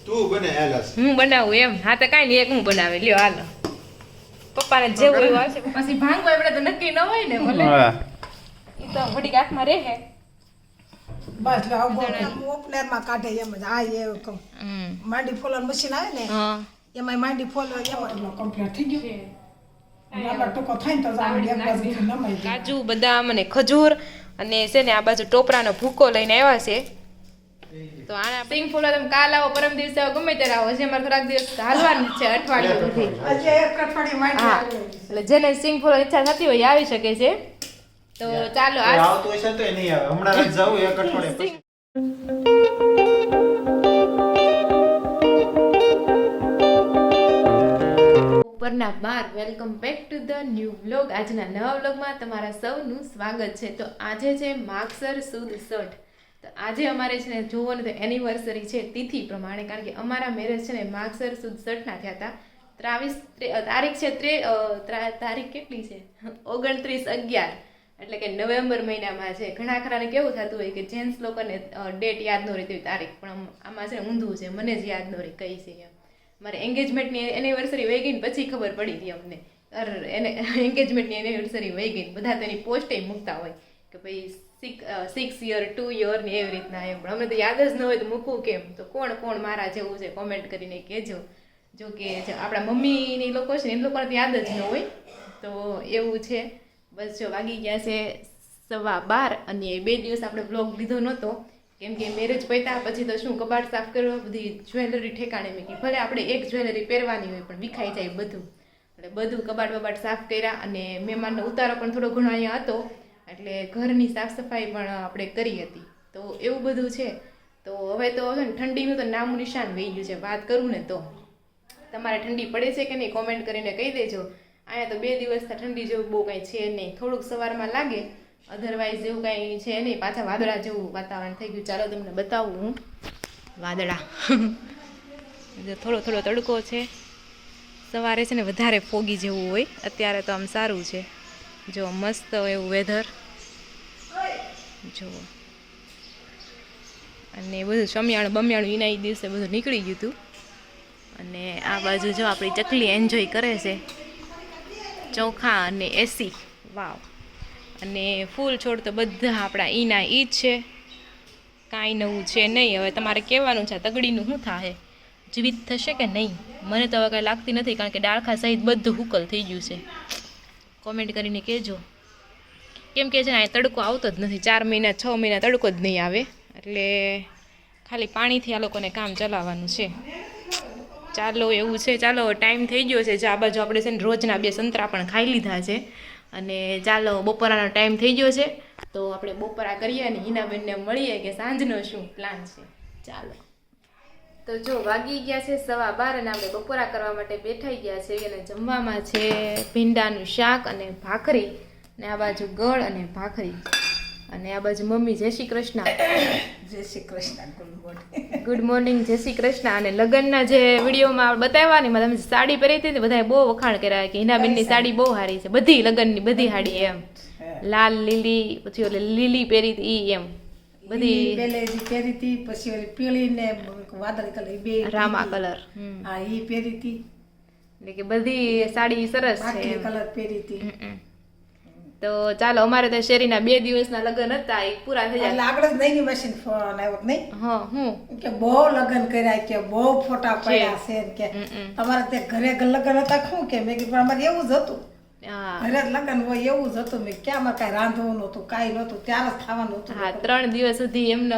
તું બને હાલસ હું બનાવું એમ. હા તો કાંઈ નહીં, એક હું બનાવે લ્યો હાલો. પપ્પાને જેવું એવું આવશે પછી ભાંગવા આપણે તો નક્કી ન હોય ને ભલે એ તો ઘડીક હાથમાં રહે. બસ લે આવો ઓપનર માં કાઢે એમ જ આ એ કહું માંડી ફોલર મશીન આવે ને હા એમાં માંડી ફોલર એમાં કમ્પ્લીટ થઈ ગયું નાના ટુકો થાય ને તો જાણ એક બાજુ નમાઈ જાય. કાજુ બદામ અને ખજૂર અને છે ને આ બાજુ ટોપરાનો ભૂકો લઈને આવ્યા છે. તો આના સિંગ ફૂલો તમે કાલ આવો પરમ દિવસે આવો ગમે ત્યારે આવો. હજી અમારે થોડાક દિવસ હાલવાનું છે અઠવાડિયું સુધી. આજે એક અઠવાડિયું માંડી હા એટલે જેને સિંગ ફૂલો ઈચ્છા થતી હોય એ આવી શકે છે. તો ચાલો આ આવતો હશે તો નહીં આવે હમણાં જ જાવ એક અઠવાડિયે પછી ઉપરના બાર welcome back to the new vlog. આજના નવા વ્લોગમાં તમારા સૌનું સ્વાગત છે. તો આજે છે માગસર સુદ સઠ. તો આજે અમારે છે ને જોવાનું તો એનિવર્સરી છે તિથિ પ્રમાણે, કારણ કે અમારા મેરેજ છે ને માગસર સુદ સઠના થયા હતા. તારીખ છે તારીખ કેટલી છે 29/11 એટલે કે નવેમ્બર મહિનામાં છે. ઘણા ખરાને કેવું થતું હોય કે જેન્ટ્સ લોકોને ડેટ યાદ ન રહેતી હોય તારીખ, પણ આમાં છે ઊંધું છે, મને જ યાદ ન રહી કઈ છે એમ. મારે એન્ગેજમેન્ટની એનિવર્સરી વહી ગઈ ને પછી ખબર પડી હતી અમને. એને એન્ગેજમેન્ટની એનિવર્સરી વહી ગઈ, બધા તેની પોસ્ટે મૂકતા હોય કે ભાઈ 6 યર 2 યર ને એવી રીતના એમ. પણ અમને તો યાદ જ ન હોય તો મૂકવું કેમ? તો કોણ મારા જેવું છે કોમેન્ટ કરીને કહેજો. જો કે આપણા મમ્મીની લોકો છે ને એ લોકોને તો યાદ જ ન હોય. તો એવું છે. બસ જો વાગી ગયા છે 12:15 અને 2 દિવસ આપણે બ્લોગ લીધો નહોતો કેમ કે મેરેજ પત્યા પછી તો શું કબાટ સાફ કરવા, બધી જ્વેલરી ઠેકાણે મૂકી. ભલે આપણે એક જ્વેલરી પહેરવાની હોય પણ વિખાઈ જાય બધું, એટલે બધું કબાટ સાફ કર્યા. અને મહેમાનનો ઉતારો પણ થોડો ઘણો અહીંયા હતો એટલે ઘરની સાફ સફાઈ પણ આપણે કરી હતી. તો એવું બધું છે. તો હવે તો છે ને ઠંડીનું તો નામું નિશાન વહી ગયું છે. વાત કરું ને તો તમારે ઠંડી પડે છે કે નહીં કોમેન્ટ કરીને કહી દેજો. અહીંયા તો 2 દિવસથી ઠંડી જેવું બહુ કાંઈ છે નહીં. થોડુંક સવારમાં લાગે, અધરવાઇઝ એવું કાંઈ છે નહીં. પાછા વાદળા જેવું વાતાવરણ થઈ ગયું. ચાલો તમને બતાવું હું વાદળા. થોડો તડકો છે. સવારે છે ને વધારે ફોગી જેવું હોય, અત્યારે તો આમ સારું છે. જો મસ્ત એવું વેધર જુઓ. અને બધું બમિયાણું એના દિવસે બધું નીકળી ગયું હતું. અને આ બાજુ જો આપણી ચકલી એન્જોય કરે છે ચોખા અને એસી. વાવ. અને ફૂલ છોડ તો બધા આપણા ઈના ઈ જ છે, કાંઈ નવું છે નહીં. હવે તમારે કહેવાનું છે તગડીનું શું થાય, જીવિત થશે કે નહીં? મને તો હવે કાંઈ લાગતી નથી, કારણ કે ડાળખા સહિત બધું હુકલ થઈ ગયું છે. કોમેન્ટ કરીને કહેજો. કેમ કે છે ને આ તડકો આવતો જ નથી. 4 મહિના 6 મહિના તડકો જ નહીં આવે, એટલે ખાલી પાણીથી આ લોકોને કામ ચલાવવાનું છે. ચાલો એવું છે. ચાલો ટાઈમ થઈ ગયો છે. આ બાજુ આપણે છે ને રોજના 2 સંતરા પણ ખાઈ લીધા છે. અને ચાલો બપોરાનો ટાઈમ થઈ ગયો છે, તો આપણે બપોરા કરીએ અને હિનાબેનને મળીએ કે સાંજનો શું પ્લાન છે. ચાલો. તો જો વાગી ગયા છે 12:15 અને આપણે બપોરા કરવા માટે બેઠાઈ ગયા છે. અને જમવામાં છે ભીંડાનું શાક અને ભાખરી, ને આ બાજુ ગળ અને ભાખરી, અને આ બાજુ મમ્મી જય શ્રી કૃષ્ણ. જય શ્રી કૃષ્ણ. Good morning. જય શ્રી કૃષ્ણ. અને લગ્નના જે વિડીયોમાં બતાવ્યા ને તમે સાડી પહેરી હતી બધાએ બહુ વખાણ કર્યા કે હિનાબેનની સાડી બહુ સારી છે. બધી લગ્નની બધી સાડી એમ લાલ લીલી, પછી ઓલી લીલી પહેરી હતી એમ બધી પેલેજી પહેરી હતી, પછી ઓલી પીળી ને વાદળી કલર બે રામા કલર. હા ઈ પહેરી હતી. એટલે કે બધી સાડી સરસ છે બાકી કલર પહેરી હતી. તો ચાલો અમારે તો શેરીના 2 દિવસના લગ્ન હતા, એ પૂરા થઈ જાય એટલે આગળ જ નહીં મશીન ફોન આવ્યો નહીં. હા હું કે બહુ લગ્ન કર્યા, કે બહુ ફોટા પડ્યા છે કે તમારે તે ઘરે લગ્ન હતા શું કે મેં કીધું અમારે એવું જ હતું. હા ઘરે લગ્ન હોય એવું જ હતું. મેં ક્યાં અમારે કાંઈ રાંધવું નહોતું, કાંઈ નહોતું, ત્યારે જ ખાવાનું હતું. હા 3 દિવસ સુધી એમને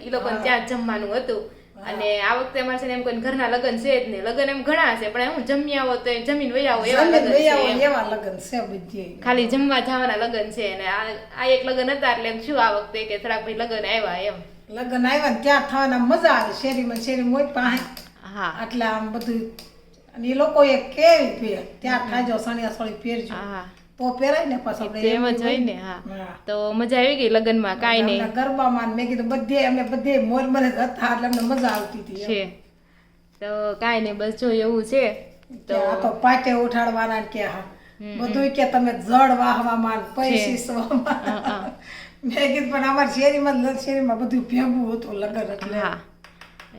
એ લોકોને ત્યાં જ જમવાનું હતું. અને આ વખતે અમારે છે ને એમ કોઈ ઘરના લગ્ન છે જ નહીં. લગ્ન એમ ઘણા છે પણ હું જમી આવો તો જમીન વહી આવો એવા લગ્ન છે. એવા લગ્ન છે બધી, ખાલી જમવા જવાના લગ્ન છે. અને આ એક લગ્ન હતા એટલે એમ શું આ વખતે કે થોડાક ભાઈ લગ્ન આવ્યા એમ. લગ્ન આવ્યા ને ત્યાં થવાના મજા આવે. શેરીમાં હોય પાસે. હા એટલે આમ બધું. અને એ લોકો એ કેવી પહેર ત્યાં થાજો સણિયા સોળી પહેરજો હા તો પહેરાય ને પાછું એમ જ હોય ને. હા તો મજા આવી ગઈ લગ્નમાં. કાંઈ નહીં ગરબામાં મેં કીધું બધે મોર મરે હતા એટલે અમને મજા આવતી હતી છે. તો કાંઈ નહીં બસ જો એવું છે. તો આ તો પાટે ઉઠાડવાના કે હા બધું કે તમે જળ વાહવામાં પૈસીસવામાં. મેં કીધું પણ અમારી શેરીમાં બધું ભેગું હતું લગ્ન એટલે. હા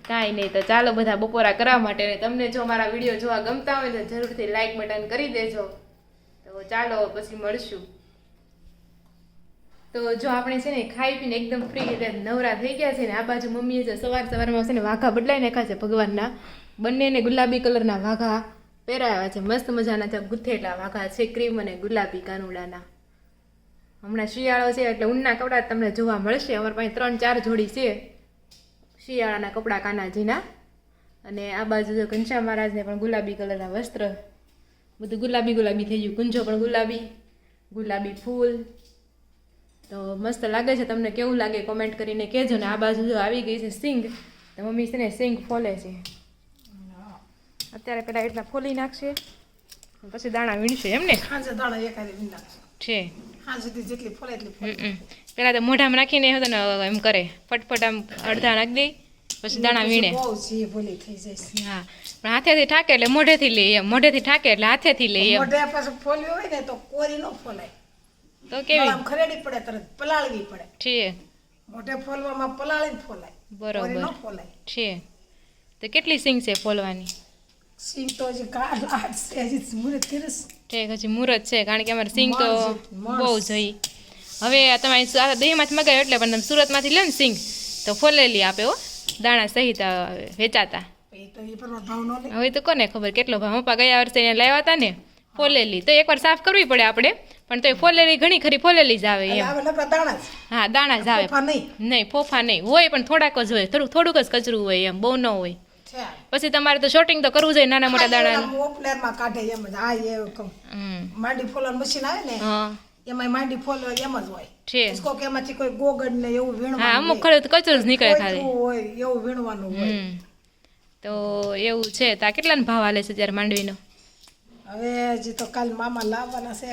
કાંઈ નહીં, તો ચાલો બધા બપોરા કરવા માટે. અને તમને જો મારા વિડીયો જોવા ગમતા હોય તો જરૂરથી લાઈક બટન કરી દેજો. તો ચાલો પછી મળશું. તો જો આપણે છે ને ખાઈ પીને એકદમ ફ્રી રીતે નવરા થઈ ગયા છે ને આ બાજુ મમ્મીએ છે સવારમાં છે ને વાઘા બદલાઈ નાખ્યા છે ભગવાનના. બંનેને ગુલાબી કલરના વાઘા પહેરાવ્યા છે, મસ્ત મજાના છે ગુથેલા વાઘા છે, ક્રીમ અને ગુલાબી કાનુડાના. હમણાં શિયાળો છે એટલે ઊનના કપડાં તમને જોવા મળશે. અમારી પાસે 3-4 જોડી છે શિયાળાના કપડાં કાનાજીના. અને આ બાજુ જો ઘનશ્યામ મહારાજને પણ ગુલાબી કલરના વસ્ત્ર, બધું ગુલાબી થઈ ગયું. કુંજો પણ ગુલાબી ફૂલ. તો મસ્ત લાગે છે. તમને કેવું લાગે કોમેન્ટ કરીને કહેજો. ને આ બાજુ જો આવી ગઈ છે સિંગ, તો મમ્મી છે ને સિંગ ફોલે છે અત્યારે. પેલા એટલા ફોલી નાખશે પછી દાણા વીણશે એમ ને? સાંજે દાણા એકાદી વીણ નાખશે છે. સાંજ સુધી જેટલી ફોલે એટલી ફોલે. પેલા તો મોઢામાં નાખીને હતો ને એમ કરે, ફટફટ આમ અડધા નાખી દે પછી દાણા વીણે. બહુ છે ભોલી થઈ જાય. હા, પણ હાથેથી ઠાકે એટલે મોઢેથી લે એમ, મોઢેથી ઠાકે એટલે હાથેથી લે એમ. મોઢે પાછું ફોલ્યું હોય ને તો કોરી ન ફોલાય, તો કેવી આમ ખરેડી પડે, તરત પલાળવી પડે. છે. મોઢે ફોલવામાં પલાળીને ફોલાય, કોરી ન બરોબર ફોલાય. છે. તો કેટલી સિંગ છે ફોલવાની? સિંગ તો હજી કાળ લાટ છે, હજી મુરત કરીશ. ઠીક, હજી મુહૂર્ત છે, કારણ કે અમારે સિંગ તો મણ બહુ જઈ. હવે આ તમારી દહીંમાંથી મગાવ્યો એટલે પણ તમે સુરતમાંથી લો ને સિંગ તો ફોલેલી આપે હો, દાણા સહિત વેચાતા. એ તો એ પર ભાવ ન લે. હવે તો કોને ખબર કેટલો ભાવ. પપ્પા ગયા વર્ષે અહીંયા લાવ્યા હતા ને ફોલેલી, તો એકવાર સાફ કરવી પડે આપણે, પણ તો એ ફોલેલી ઘણી ખરી ફોલેલી જ આવે એમ. આવે નકરા દાણા જ. હા, દાણા જ આવે. ફોફા નહીં. નહીં, ફોફા નહીં હોય, પણ થોડાક જ હોય, થોડુંક જ કચરું હોય એમ, બહુ ન હોય. છે. પછી તમારે તો શોર્ટિંગ તો કરવું જોઈએ નાના મોટા દાણા. મોપલેરમાં કાઢે એમ જ. હા, એ કહું. માંડી ફોલવાનું મશીન આવે ને હા એમાં માંડી ફોલ એમ જ હોય છે. ઇસકો કે એમાંથી કોઈ ગોગડ ને એવું વીણવાનું. હા, અમુક ખરું તો કચરું જ નીકળે ખાલી. હોય એવું વીણવાનું હોય. તો એવું છે. તો આ કેટલાનો ભાવ આલે છે ત્યારે માંડવીનો? હવે હજી તો કાલ મામા લાવવાના છે.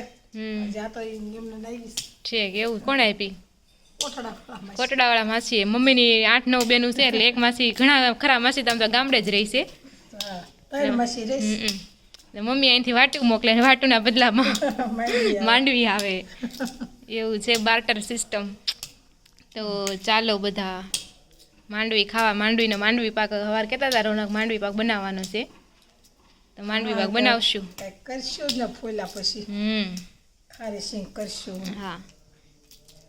જ્યાં તો એમને લાવી છે કે એવું? કોણ આપી? કોટડા કોટડાવાળા માસી. મમ્મીની 8-9 બેનું છે એટલે એક માસી, ઘણા ખરા માસી તો આમ તો ગામડે જ રહી છે. ત્રણ માસી રહીશ. મમ્મી અહીંથી વાટું મોકલે ને વાટુના બદલામાં માંડવી આવે. એવું છે બાર્ટર સિસ્ટમ. તો ચાલો બધા માંડવી ખાવા. માંડવી પાક સવાર કહેતા હતા રોનક માંડવી પાક બનાવવાનો છે, તો માંડવી પાક બનાવશું. કરશું જ ને ફોલ્યા પછી ખારી સિંગ કરશું. હા,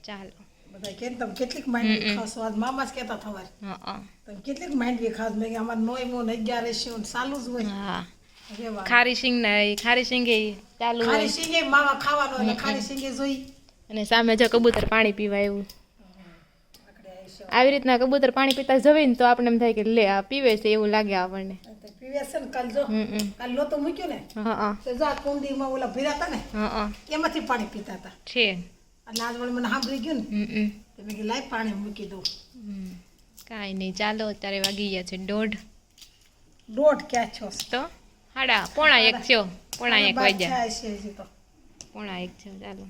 ચાલો. બધા કે તમે કેટલીક માંડવી ખાશો? આજ મામા જ કહેતા થવાય હા, તમે કેટલીક માંડવી ખાશો? મેં કે અમારે 9 11 છે ચાલુ જ હોય. હા, રેવા ખારી સિંગ એ ચાલુ હોય. ખારી સિંગે માવા ખાવાનો એટલે ખારી સિંગે જોઈ. અને સામે જો કબૂતર પાણી પીવા એવું. આવી રીતના કબૂતર પાણી પીતા જવે ને તો આપણે એમ થાય કે લે આ પીવે છે એવું લાગે આપણને. પીવે છે ને કાલ જો કાલ લોતો મૂક્યો ને હા તો જા કુંડીમાં ઓલા ભીરાતા ને હા એમાંથી પાણી પીતા હતા. છે. એટલે આજ વળી મને સાંભળી ગયું ને તો મેં કીધું લાય પાણી મૂકી દઉં. કાંઈ નહીં, ચાલો. અત્યારે વાગી ગયા છે 1:30. ક્યાં છો? તો 1:30 થયો. 1:30 વાગ્યા. છે હજી તો 1:30 થયો. ચાલો.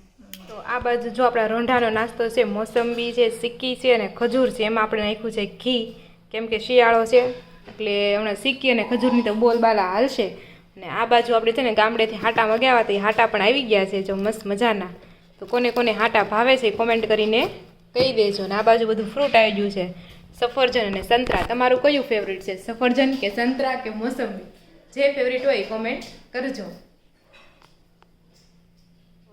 તો આ બાજુ જો આપણા રોંઢાનો નાસ્તો છે, મોસંબી છે, સિક્કી છે અને ખજૂર છે. એમાં આપણે નાખ્યું છે ઘી, કેમ કે શિયાળો છે એટલે હમણાં સિક્કી અને ખજૂરની તો બોલબાલા હાલશે. અને આ બાજુ આપણે છે ને ગામડેથી હાટા મગાવ્યા હતા, એ હાટા પણ આવી ગયા છે જો મસ્ત મજાના. તો કોને કોને હાટા ભાવે છે કોમેન્ટ કરીને કહી દેજો. ને આ બાજુ બધું ફ્રૂટ આવી ગયું છે, સફરજન અને સંતરા. તમારું કયું ફેવરિટ છે, સફરજન કે સંતરા કે મોસંબી? જે ફેવરિટ હોય કોમેન્ટ કરજો.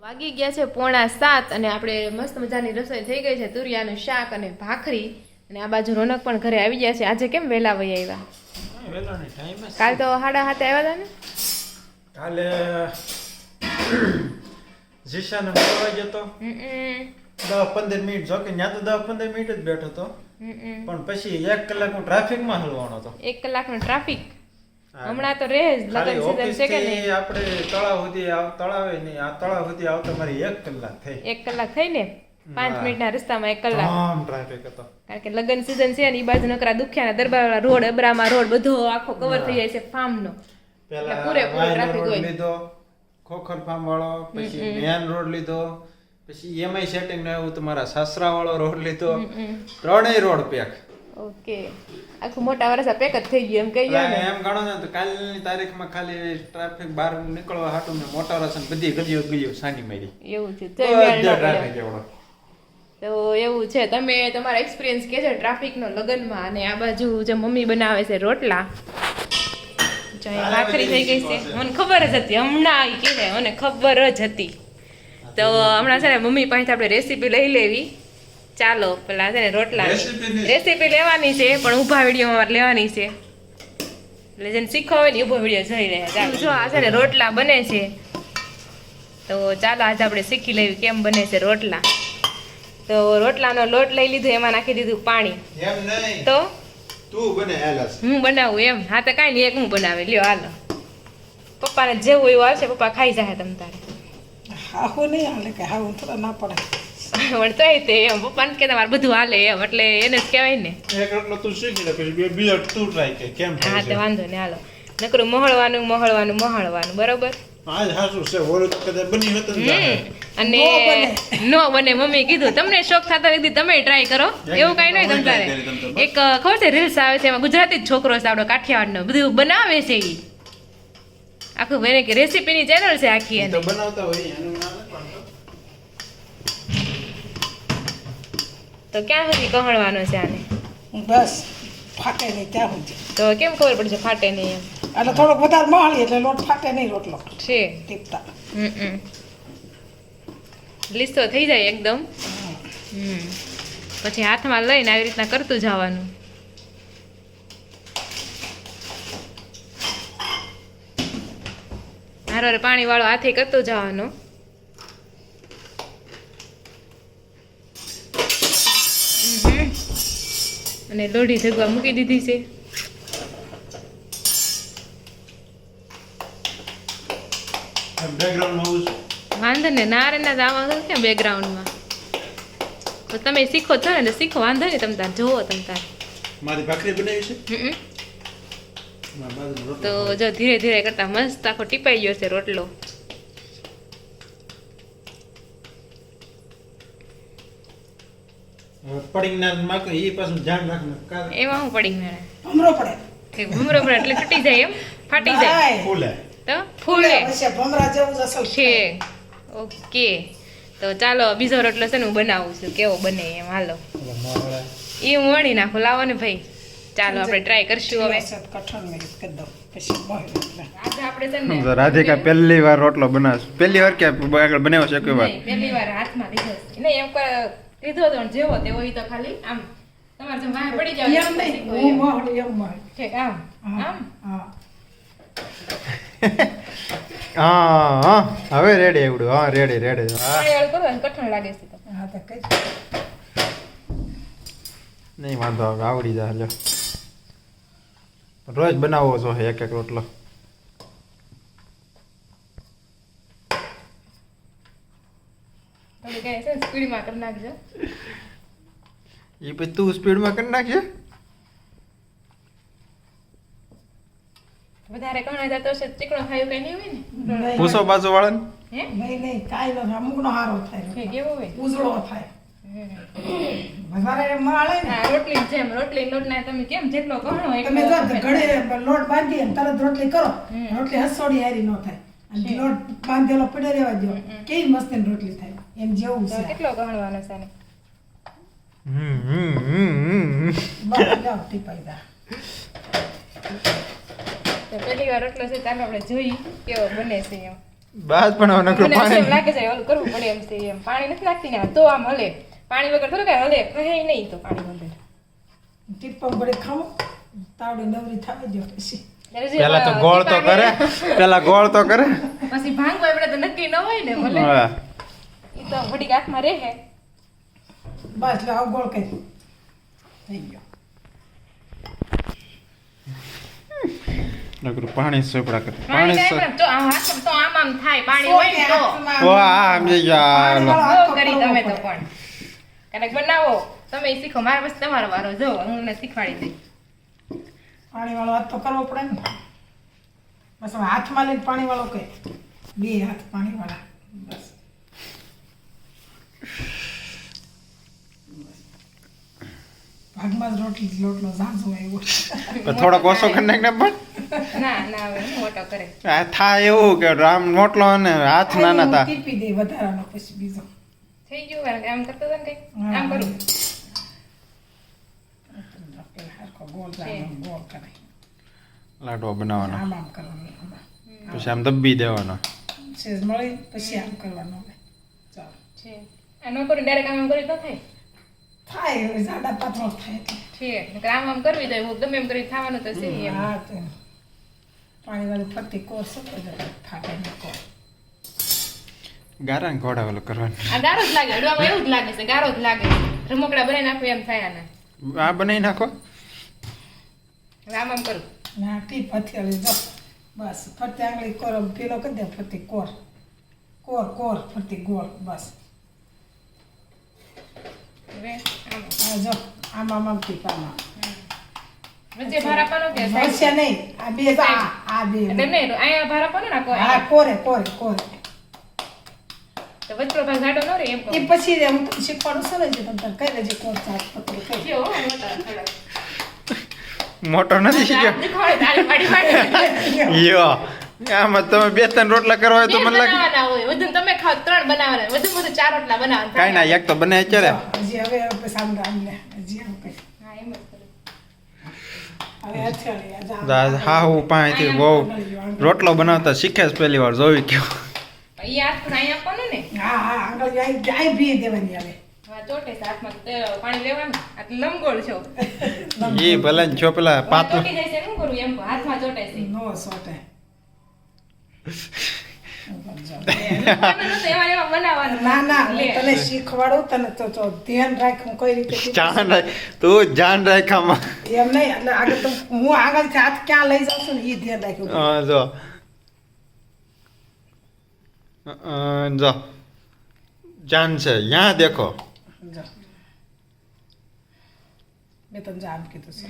વાગી ગયા છે 6:45 અને આપણે મસ્ત મજાની રસોઈ થઈ ગઈ છે, તુરિયાનું શાક અને ભાખરી. અને આ બાજુ રોનક પણ ઘરે આવી ગયા છે. આજે કેમ વહેલા વહી આવ્યા? કાલ તો 7:30 આવ્યા હતા ને. કાલે જીશાને મળવા ગયો તો 10-15 મિનિટ, જો કે ત્યાં તો 10-15 મિનિટ જ બેઠો હતો, પણ પછી 1 કલાક હું ટ્રાફિકમાં હલવાનો હતો. 1 કલાકનો ટ્રાફિક હમણાં તો રહે જ. લગન સીઝન છે કે નહીં? આપણે તળાવ સુધી આવતા મારી 1 કલાક થઈ. 1 કલાક થઈ ને 5 મિનિટના રસ્તામાં 1 કલાક. ટ્રાફિક હતો કારણ કે લગન સીઝન છે ને એ બાજુ નકરા દુખ્યાના દરબારવાળા રોડ, અબ્રામા રોડ બધો આખો કવર થઈ જાય છે ફાર્મનો. એટલે પૂરેપૂરો ટ્રાફિક હોય. લીધો ખોખર ફાર્મ વાળો, પછી મેન રોડ લીધો, પછી એમાંય સેટિંગ ન આવ્યું તો મારા સાસરા વાળો રોડ લીધો. 3 રોડ પેક. ઓકે, આખું મોટા વર્ષા પેક જ થઈ ગયું એમ કહી જાય ને. એમ ગણો ને તો કાલની તારીખમાં ખાલી ટ્રાફિક બહાર નીકળવા હાટું ને મોટા રસ્તા બધી ગલીઓ સાની મારી એવું છે. ટ્રાફિક એવડો. તો એવું છે, તમે તમારા એક્સપિરિયન્સ કહેજો ટ્રાફિકનો લગનમાં. અને આ બાજુ જે મમ્મી બનાવે છે રોટલા, જો અહીં ભાખરી થઈ ગઈ છે. મને ખબર જ હતી, હમણાં આવી કહે, મને ખબર જ હતી. તો હમણાં છે ને મમ્મી પાસે આપણે રેસીપી લઈ લેવી. ચાલો પેલા છે ને રોટલા રેસીપી લેવાની છે, પણ ઊભા વિડીયોમાં લેવાની છે. એટલે જેને શીખવા હોય ને ઊભો વિડીયો જોઈ રહ્યા. ચાલો જો આ છે ને રોટલા બને છે, તો ચાલો આજે આપણે શીખી લેવી કેમ બને છે રોટલા. તો રોટલાનો લોટ લઈ લીધો, એમાં નાખી દીધું પાણી. એમ નહીં, તો તું બને હેલસ. હું બનાવું એમ? હા તો કાંઈ નહીં, એક હું બનાવે. લ્યો હાલો, પપ્પાને જેવું એવું આવશે પપ્પા ખાઈ જાય તમ તારે. હાહુ નહીં હાલે કે હાહુ થોડા ના પડે. પણ તોય તે એમ પપ્પાને કે તમારે બધું હાલે એમ, એટલે એને જ કહેવાય ને. એક રોટલો તું શીખી લે, પછી બીજો તું ટ્રાય કે કેમ હા થાય તે છે. વાંધો નહીં, હાલો. નકરું મહળવાનું બરોબર. આજ હાસું છે, ઓલું તો કદાચ બની હોત ને જાણે. અને નો બને. મમ્મી કીધું તમને શોખ થતો હોય તમે ટ્રાય કરો, એવું કઈ નહીં. તમ તારે એક ખબર છે રીલ્સ આવે છે, એમાં ગુજરાતી જ છોકરો છે આપણો કાઠિયાવાડનો, બધું બનાવે છે ઈ. આખું બને કે રેસીપીની ચેનલ છે આખી ઈ એને. તો બનાવતા હોય એનું નામ પણ તો ક્યાં સુધી કહણવાનો છે આને? બસ ફાટે નહીં ત્યાં સુધી. તો કેમ ખબર પડશે ફાટે નહીં એમ? એટલે થોડોક વધારે મહાળી એટલે લોટ ફાટે નહીં રોટલો છે ટીપતા. લીસો થઈ જાય એકદમ. પછી હાથમાં લઈને આવી રીતના કરતું જવાનું. હારે પાણી વાળો હાથે કરતો જવાનો. અને લોઢી ધગવા મૂકી દીધી છે. બેકગ્રાઉન્ડમાં આવું છે. વાંધો ને ના આવા ક્યાં બેકગ્રાઉન્ડમાં. તો તમે શીખો છો ને, શીખો, વાંધો નહીં. તમ તાર જોવો તમ તાર. મારી ભાખરી બનાવી છે. મારા બાજુનો રોટલો. તો જો ધીરે ધીરે કરતા મસ્ત આખો ટીપાઈ ગયો છે રોટલો. હવે પડીંગ ના માકે ઈ પાછું ધ્યાન રાખને. એમાં હું પડી મેળે ભમરો પડે. ઘૂમરો પડે એટલે તૂટી જાય એમ, ફાટી જાય. નાય. ફૂલે. તો ફૂલે પછી ભમરા જેવું જ અસલ છે. ઓકે, તો ચાલો બીજો રોટલો છે ને હું બનાવું છું, કેવો બને એમ. હાલો ઓલા મોહળા. એ હું વણી નાખું. લાવો ને ભાઈ, ચાલો આપણે ટ્રાય કરશું હવે. કઠણ મિનિટ કરી દઉં પછી મોહી એટલે. આજે આપણે છે ને રાધિકા પહેલી વાર રોટલો બનાવશે. પહેલી વાર કે આગળ બનાવ્યો છે કોઈ વાર? નહીં, પહેલી વાર હાથમાં લીધો છે. નહીં એમ લીધો તો જેવો તેવો ઈ તો ખાલી આમ તમારે જેમ વાહે પડી જાવ એમ નહીં, હું મોહડી એમ મોહડી. ઠીક આમ આમ. હા હા હવે રેડી એવડું. હા રેડી રેડી. હા પાણી વાળું કરો ને કઠણ લાગે છે તો. હા તો કઈ નહીં વાંધો આવે, આવડી જાય. લ્યો રોજ બનાવવો છો એક એક રોટલો. થોડી કઈ છે ને સ્પીડમાં કરી નાખજો. એ પછી તું સ્પીડમાં કરી નાખજે. વધારે કણાઈ જતો હશે તો ચીકણો ખાયું કઈ નહીં હોય ને. નહીં. પૂછો બાજુ વાળાને. હે નહીં કાંઈ નથી, અમુકનો હારો થાય છે કેવું હોય? ઉજળો થાય વધારે મળે ને. હા રોટલી જેમ રોટલી લોટ ના તમે કેમ જેટલો કહણો તમે જો એટલો ઘડે લોટ બાંધી અને તરત રોટલી કરો, રોટલી હસોડી હારી ન થાય. અને લોટ બાંધેલો પડે રહેવા દો, કેવી મસ્ત એની રોટલી થાય. એમ જેવું તો છે. કેટલો કહણવાનો છે આને? બસ જાઓ ટીપાઈ દા. તો પહેલી વાર રોટલો છે ચાલો આપણે જોઈએ કેવો બને છે એમ. બાદ પણ હવે નકરું મને એમ પાણી. લાગે છે ઓલું કરવું પડે એમ છે એમ. પાણી નથી નાખતી ને તો આમ હલે. પાણી વગર થોડું કઈ હલે, કહે નહીં તો પાણી વગર. ટીપા બળે ખાવો, તાવડી નવરી થાવી દો પછી. પેલા તો ગોળ તો કરે. પેલા ગોળ તો કરે. પછી ભાંગવા આપણે તો નક્કી ન હોય ને ભલે. હા. ઈ તો ઘડીક હાથમાં રહે. બસ લે આવ ગોળ કરી થઈ ગયો. નકરું પાણી સોપડા કરે. પાણી પાણી કાંઈ સો- પણ તો આમ હાથ તો આમ આમ થાય પાણી હોય ને તો. વાહ સમજી ગયા. લો. બહુ કરી તમે તો પણ. ક્યારેક બનાવો તમે ઈ શીખો. મારા પછી તમારો વારો જો હું તમને શીખવાડી દઈશ. પાણી વાળો હાથ તો કરવો પડે ને. બસ હવે હાથમાં લઈને પાણી વાળો કઈ બે હાથ પાણી વાળા બસ. ભાગમાં જ લોટલો ઝાંઝો આવ્યો. પણ થોડોક ઓછો કરી નાખ ને પણ. ના ના હવે હું મોટો કરે. આ થાય એવું કે રામ મોટલો અને હાથ નાના હું તા. ટીપી દે વધારાનો પછી બીજો. છે થઈ ગયું કારણ કે આમ કરતો હતો ને કંઈક આમ કરું રોટલી હરખો ગોળ રાખવાનો, ગોળ કરાય. લાડવા બનાવવાનો આમ આમ કરવાનું, આમ. પછી આમ દબ્બી દેવાનો સેજ મળી પછી આમ કરવાનું હવે. ચાલો છે આ ન કરું ડાયરેક્ટ આમ કરી તો થાય થાય હવે જાડા પાતળો થાય એટલે. છે નકર આમ કરવી તો એવું ગમે એમ કરી ખાવાનું તો છે એમ હા તે પાણી વાળી ફરતી કોર સતો જાય ફાટે ન કોર. ગારા ઘોડા ઓલું કરવાનું આ ગારો જ લાગે હડવામાં એવું જ લાગે છે ગારો જ લાગે છે રમકડા બનાવી નાખું એમ થાય આને આ બનાવી નાખો હવે આમ આમ કરું ના ટીપ હથિયાળી જો બસ ફરતી આંગળી કોર પેલો કરી દે ફરતી કોર કોર કોર ફરતી ગોળ બસ. હવે આમ હા જો આમ આમ આમ ટીપ આમ આમ. વચ્ચે ભાર આપવાનો કે વચ્ચે નહીં આ બે જો આ બે એટલે નહીં અહીંયા ભાર આપવાનો ને કોઈ હા કોરે કોરે કોરે. તો વચ્ચે ભાગ જાડો ન રે એમ એ કહું પછી હું તમને શીખવાડું છું ને જે તમે કઈ લેજે કોર ચાટ પકડી કઈ. કેવો મોટા ખડા મોટો નથી શીખ્યો દેખાડે તાળી પાડી પાડી યો આમાં તમે 2-3 રોટલા કરવા હોય તો મને લાગે બનાવવાના હોય વધુ તમે ખાવ 3 બનાવવાના વધુ 4 રોટલા બનાવવાના કાંઈ ના એક તો બને અત્યારે હજી હવે સામે આમને હજી આમ કઈ હા એમ જ કરું હવે હથિયાળી આ જા. હા હું પાસેથી બહુ રોટલો બનાવતા શીખે છે પહેલી વાર જોઈ ગયો ઈ હાથ પણ અહીંયા આપવાનું ને હા હા આંગળી આઈ ભી દેવાની હવે. હા ચોટે છે હાથમાં તે પાણી લેવાનું આ તો લંબગોળ છો એ ભલે ને છો પેલા પાતું ચોટી જાય છે શું કરું એમ કહું હાથમાં ચોટે છે નો સોટે. બનાવવાનું નતું, એમાં બનાવવાનું ના ના લે. હું તને શીખવાડું તને તો ધ્યાન રાખ હું કઈ રીતે કીધું. જાન રાખ તું જાન રાખામાં એમ નહીં એટલે આગળ તો હું આગળથી હાથ ક્યાં લઈ જાઉં છું ને એ ધ્યાન રાખ્યું. જો જો જાન છે यहाँ देखो જો મેં તને જામ કીધું છે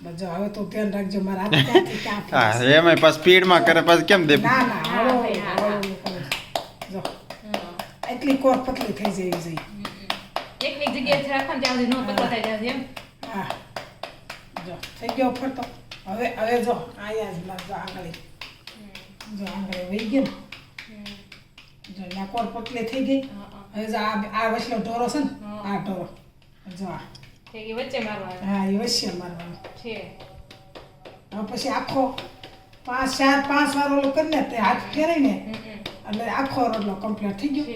બસ જો હવે તો ધ્યાન રાખજો મારા હાથ ક્યાંથી ક્યાં હા ફરે. એમાં પાછું સ્પીડમાં કરે પાછું કેમ દે ના ના હળો હા, હા, હળો કરો. જો એટલી કોર પતલી થઈ જાય જોઈએ. એકની જગ્યાએ જ રાખવાનું ત્યાં સુધી નો પતલો થાય ત્યાં સુધી એમ હા જો થઈ ગયો ફરતો હવે હવે જો અહીંયા જ માર જો આંગળી જો આંગળી વહી ગઈ ને જો અહીંયા કોર પતલી થઈ ગઈ. હવે જો આ વચલો ઢોરો છે ને આ ઢોરો જો આ તે કે વચ્ચે મારવાનું હા એ વચ્ચે મારવાનું. છે હવે પછી આખો 5 વાર ઓલું કરીને તે હાથ ફેરવીને એટલે આખો રોટલો કમ્પ્લીટ થઈ ગયો.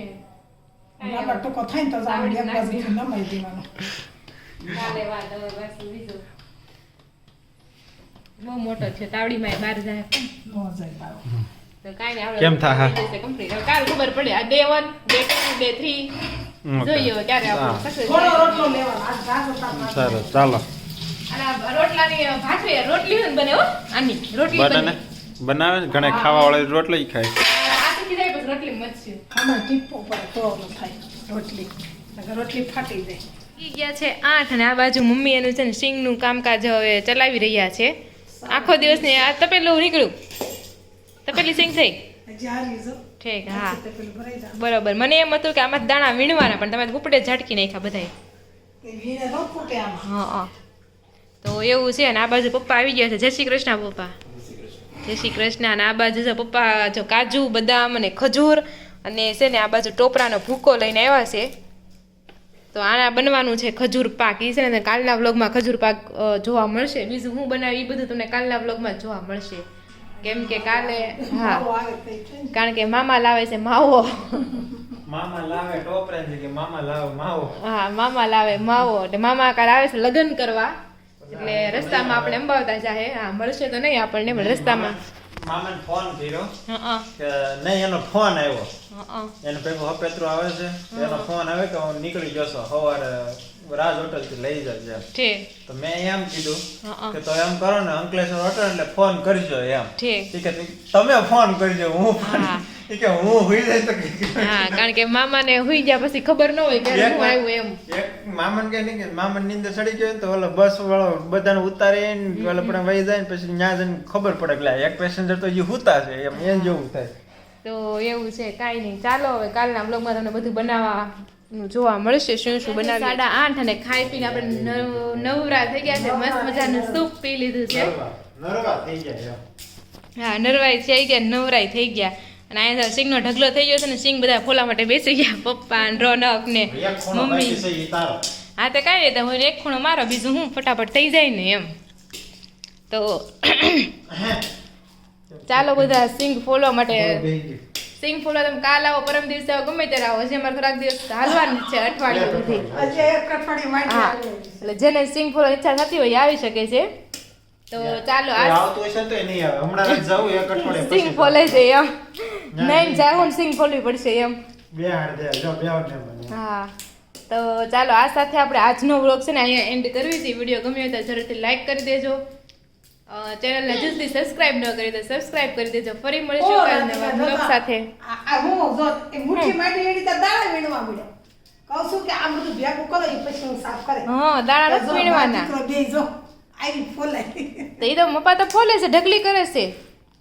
છે લાંબા ટૂંકો થાય ને તો જ આમ એક બાજુથી નમાઈ દેવાનો. વાલે વાલ હવે બસ બીજું બહુ મોટો છે તાવડીમાં બહાર જાય નો જાય બારો. તો કાંઈ નહીં આપણે કેમ થાય? કમ્પ્લીટ હવે કાલ ખબર પડે આ day 1 day 2 day 3 જોઈએ હવે ક્યારે આપણું success થોડો થાય. રોટલો લેવાનો આ જાજો તાપ સરસ ચાલો અને આ રોટલાની ભાખરી રોટલી હોય ને બને હો આની રોટલી બને બને ને બનાવે ને ઘણા ખાવા વાળા રોટલી ખાય આ શીખી જાય પછી રોટલી મચશે આમાં ટીપો પડે તો ઓલું થાય રોટલી નકર રોટલી ફાટી જાય. ઈ ગયા છે 8 અને આ બાજુ મમ્મી એનું છે ને સિંગનું કામકાજ હવે ચલાવી રહ્યા છે આખો દિવસની આ તપેલું નીકળ્યું તપેલી સિંગ થઈ હજી આ રીઝો ઠીક હા તે પેલું ભરાઈ જાય. બરોબર મને એમ હતું કે આમાં દાણા વીણવાના પણ તમે ગુપડે ઝાટકી નાખ્યા બધાય તે વીણે ન ફૂટે આમાં. હા તો એવું છે અને આ બાજુ પપ્પા આવી ગયા છે જય શ્રી કૃષ્ણ પપ્પા જય શ્રી કૃષ્ણ અને આ બાજુ જો પપ્પા જો કાજુ બદામ અને ખજૂર અને છે ને આ બાજુ ટોપરાનો ભૂકો લઈને આવ્યા છે તો આના બનવાનું છે ખજૂર પાક એ છે ને કાલના વ્લોગમાં ખજૂર પાક જોવા મળશે બીજું હું બનાવી એ બધું તમને કાલના વ્લોગમાં જોવા મળશે કેમ કે કાલે હા આવો આવે તે થાય ને. કારણ કે મામા લાવે છે માવો મામા લાવે ટોપરા કે મામા લાવે માવો હા મામા લાવે માવો એટલે મામા કાલે આવે છે લગ્ન કરવા એટલે રસ્તામાં આપણે અંબાવતા જાહે હા મળશે તો નહીં આપણને પણ રસ્તામાં મામાને ફોન કર્યો હા કે નહીં એનો ફોન આવ્યો હા એનો ભેગો હપેત્રો આવે છે એનો ફોન આવે કે હું નીકળી જશો સવારે રાજ હોટલ થી લઈ જજે ઠીક તો મેં એમ કીધું હા કે તો એમ કરો ને અંકલેશ્વર હોટલ એટલે ફોન કરજો એમ ઠીક ઈ કે તમે ફોન કરજો હું ફોન હા. ઈ કે હું હુઈ જાય તો હા કારણ કે મામાને હુઈ ગયા પછી ખબર ન હોય કે એક હું આવ્યું એમ એક મામન કે નહીં કે મામન નીંદર ચડી ગયો ને તો ઓલો બસ વાળો બધાને ઉતારે ને ઓલા પણ વહી જાય ને પછી ન્યા જઈને ખબર પડે કે લા, એક પેસેન્જર તો હજી હુતા છે એમ જેવું થાય તો એવું છે કાંઈ નહીં ચાલો હવે કાલના બ્લોગમાં તમને બધું બનાવવા જોવા મળશે શું શું બનાવી 8:30 અને ખાઈ પીને આપણે નવરા થઈ ગયા છે મસ્ત મજાનું સૂપ પી લીધું છે નરવા થઈ જાય એમ. હા નરવાઈ થઈ ગયા નવરાઈ થઈ ગયા અને અહીંયા સિંગનો ઢગલો થઈ ગયો છે ને સિંગ બધા ફોલા માટે બેસી ગયા પપ્પા ને રોનક ને એક ખૂણો મમ્મી બાકી છે ઈ તારો. હા તો કાંઈ નહીં હું એક ખૂણો મારો બીજું હું ફટાફટ થઈ જાય ને એમ તો ચાલો બધા સિંગ ફોલવા માટે સિંગ ફોલવા તમે કાલ આવો પરમ દિવસે આવો ગમે ત્યારે આવો હજી અમારે થોડાક દિવસ હાલવાનું જ છે અઠવાડિયું સુધી હજી એક અઠવાડિયું માટે હા આવે. એટલે જેને સિંગ ફોલવાની ઈચ્છા થતી હોય એ આવી શકે છે તો ચાલો કોઈ આ આવતું હશે તો એ નહીં આવે. હમણાં જ જાવું એક અઠવાડિયે સિંગ પછી ફોલે છે એમ નહીં જાવું ને સિંગ ફોલવી પડશે એમ બે હાડ દે જો બે હાડ ને મને. હા તો ચાલો આ સાથે આપણે આજનો વ્લોગ છે ને અહીંયા એન્ડ કરવી છે વિડીયો ગમ્યો હોય તો જરૂરથી લાઈક કરી દેજો ચેનલને હજુ સુધી સબસ્ક્રાઇબ ન કરી તો સબસ્ક્રાઇબ કરી દેજો ફરી મળીશું કાલ નવા વ્લોગ સાથે આ હું જો એ મુઠ્ઠી માટે એની તો દાણા વીણવા મળ્યો કહું છું કે આ બધું ભેગું કરો એ પછી હું સાફ કરે હા દાણા નથી વીણવાના દીકરો બે જો આવી ફોલે તો એ તો મપ્પા તો ફોલે છે ઢગલી કરે છે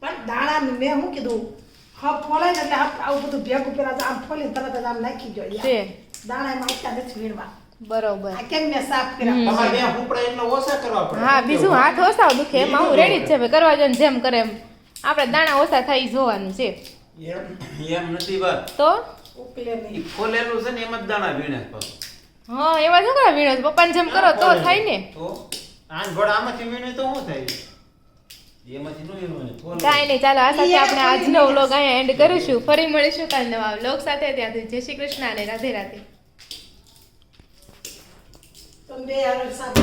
પણ દાણા મેં શું કીધું હપ ફોલે ને એટલે આવું બધું ભેગું પેલા આમ ફોલી તરત જ આમ નાખી ગયો છે દાણા એમાં આટલા નથી વીણવા બરોબર આ કેમ મેં સાફ કર્યા તમારે બે હુંપડા એટલે ઓછા કરવા પડે. હા બીજું હાથ ઓછા દુખે એમાં હું રેડી જ છે ભાઈ કરવા જાય ને જેમ કરે એમ આપણે દાણા ઓછા થાય ઈ જોવાનું છે એમ નથી વાત તો ઉકલે નહીં ઈ ફોલેલું છે ને એમ જ દાણા વીણે પાછું. હા એવા શું કરે વીણો પપ્પાને જેમ કરો તો થાય ને તો આન ઘોડા આમાંથી વીણે તો શું થાય? એમાંથી નો વીણવું ફોલ કાંઈ નહીં ચાલો આ સાથે આપણે આજનો વ્લોગ અહીંયા એન્ડ કરીશું ફરી મળીશું કાલ નવા વ્લોગ સાથે ત્યાં સુધી જય શ્રી કૃષ્ણ અને રાધે રાધે તમે બે હારે સાફ